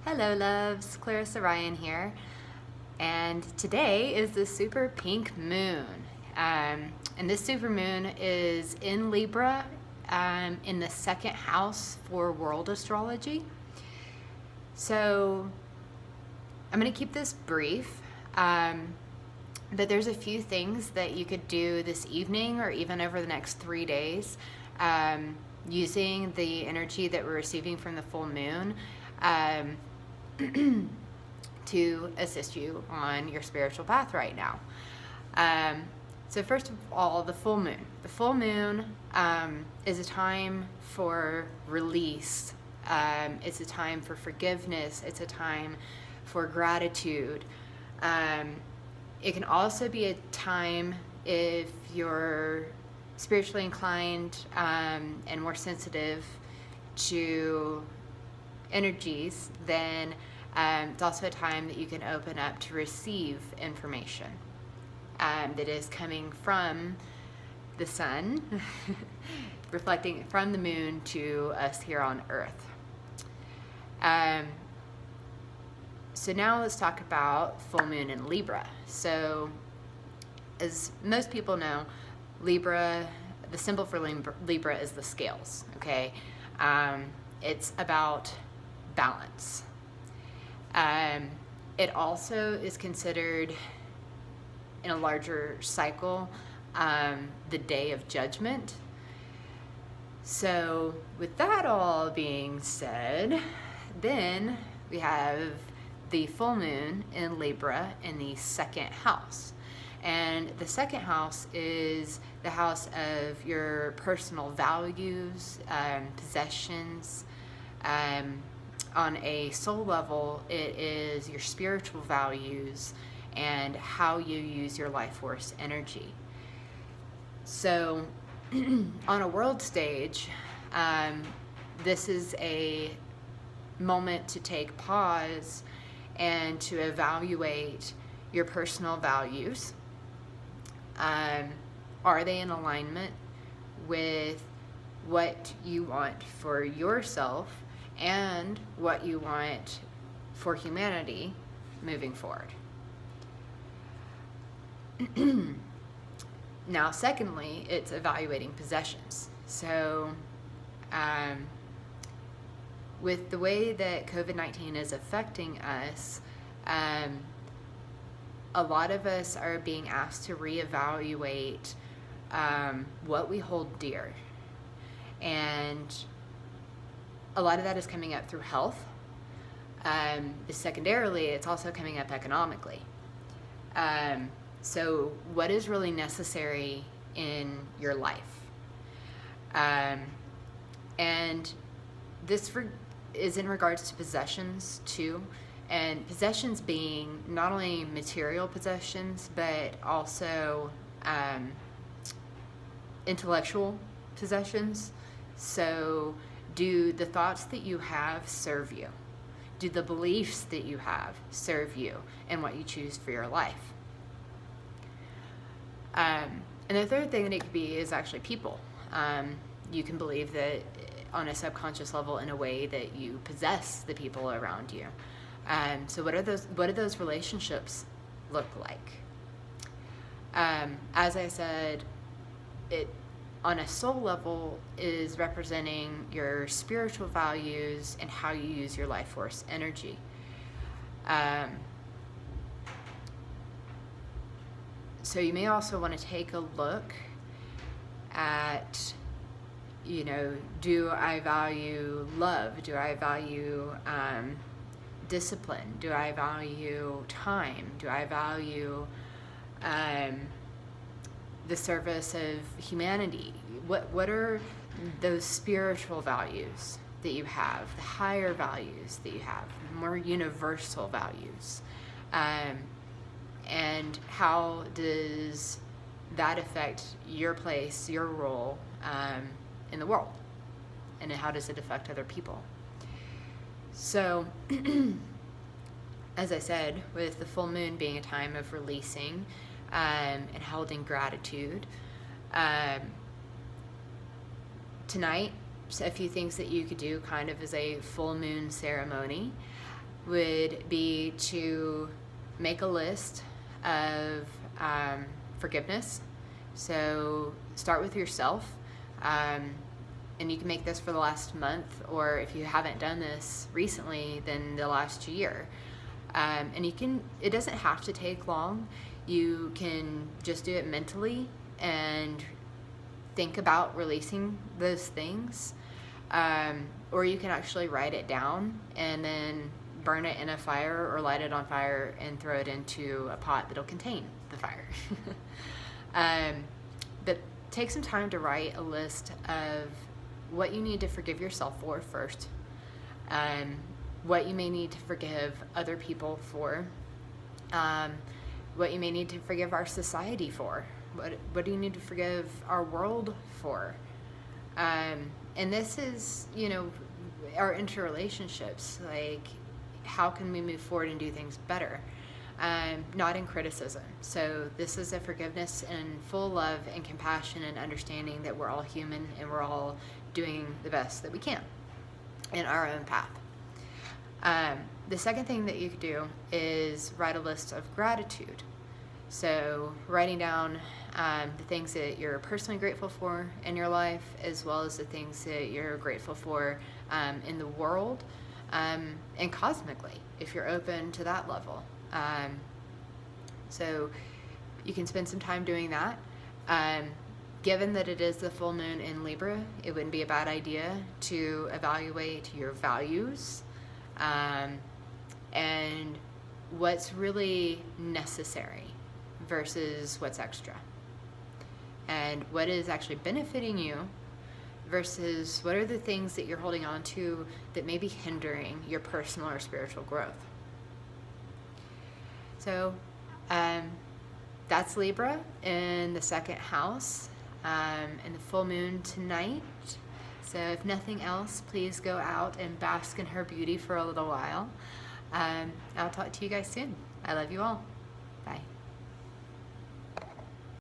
Hello loves, Clarissa Ryan here, and today is the super pink moon. And this super moon is in Libra, in the second house for world astrology. So I'm going to keep this brief, but there's a few things that you could do this evening or even over the next 3 days, using the energy that we're receiving from the full moon. To assist you on your spiritual path right now. So first of all, the full moon. The full moon is a time for release. It's a time for forgiveness. It's a time for gratitude. It can also be a time, if you're spiritually inclined and more sensitive to energies, then it's also a time that you can open up to receive information that is coming from the sun, reflecting from the moon to us here on Earth. So now let's talk about full moon in Libra. So as most people know, Libra, the symbol for Libra is the scales, okay? It's about balance. It also is considered, in a larger cycle, the day of judgment. So with that all being said, then we have the full moon in Libra in the second house. And the second house is the house of your personal values, possessions. On a soul level, it is your spiritual values and how you use your life force energy. So on a world stage, this is a moment to take pause and to evaluate your personal values. Are they in alignment with what you want for yourself and what you want for humanity moving forward? Now, secondly, it's evaluating possessions. So with the way that COVID-19 is affecting us, a lot of us are being asked to reevaluate what we hold dear. And a lot of that is coming up through health. Secondarily, it's also coming up economically. So what is really necessary in your life? And this is in regards to possessions too. And possessions being not only material possessions, but also intellectual possessions. So do the thoughts that you have serve you? Do the beliefs that you have serve you and what you choose for your life? And the third thing that it could be is actually people. You can believe that on a subconscious level in a way that you possess the people around you. So what do those relationships look like? As I said, it on a soul level is representing your spiritual values and how you use your life force energy. So you may also want to take a look at, do I value love? Do I value discipline? Do I value time? Do I value the service of humanity? What are those spiritual values that you have, the higher values that you have, more universal values? And how does that affect your place, your role in the world? And how does it affect other people? So, as I said, with the full moon being a time of releasing and holding gratitude, tonight, a few things that you could do kind of as a full moon ceremony. would be to make a list of forgiveness. So start with yourself. And you can make this for the last month, or if you haven't done this recently, then the last year. And it doesn't have to take long. You can just do it mentally and think about releasing those things. Or you can actually write it down and then burn it in a fire or light it on fire and throw it into a pot that'll contain the fire. But take some time to write a list of what you need to forgive yourself for first, what you may need to forgive other people for, what you may need to forgive our society for, what do you need to forgive our world for. And this is, our interrelationships, like how can we move forward and do things better, not in criticism. So this is a forgiveness and full love and compassion and understanding that we're all human and we're all doing the best that we can in our own path. The second thing that you could do is write a list of gratitude. So writing down the things that you're personally grateful for in your life, as well as the things that you're grateful for in the world, and cosmically, if you're open to that level. So you can spend some time doing that. Given that it is the full moon in Libra, it wouldn't be a bad idea to evaluate your values and what's really necessary versus what's extra, and what is actually benefiting you versus what are the things that you're holding on to that may be hindering your personal or spiritual growth. So that's Libra in the second house. And the full moon tonight. So if nothing else, please go out and bask in her beauty for a little while. I'll talk to you guys soon. I love you all. Bye.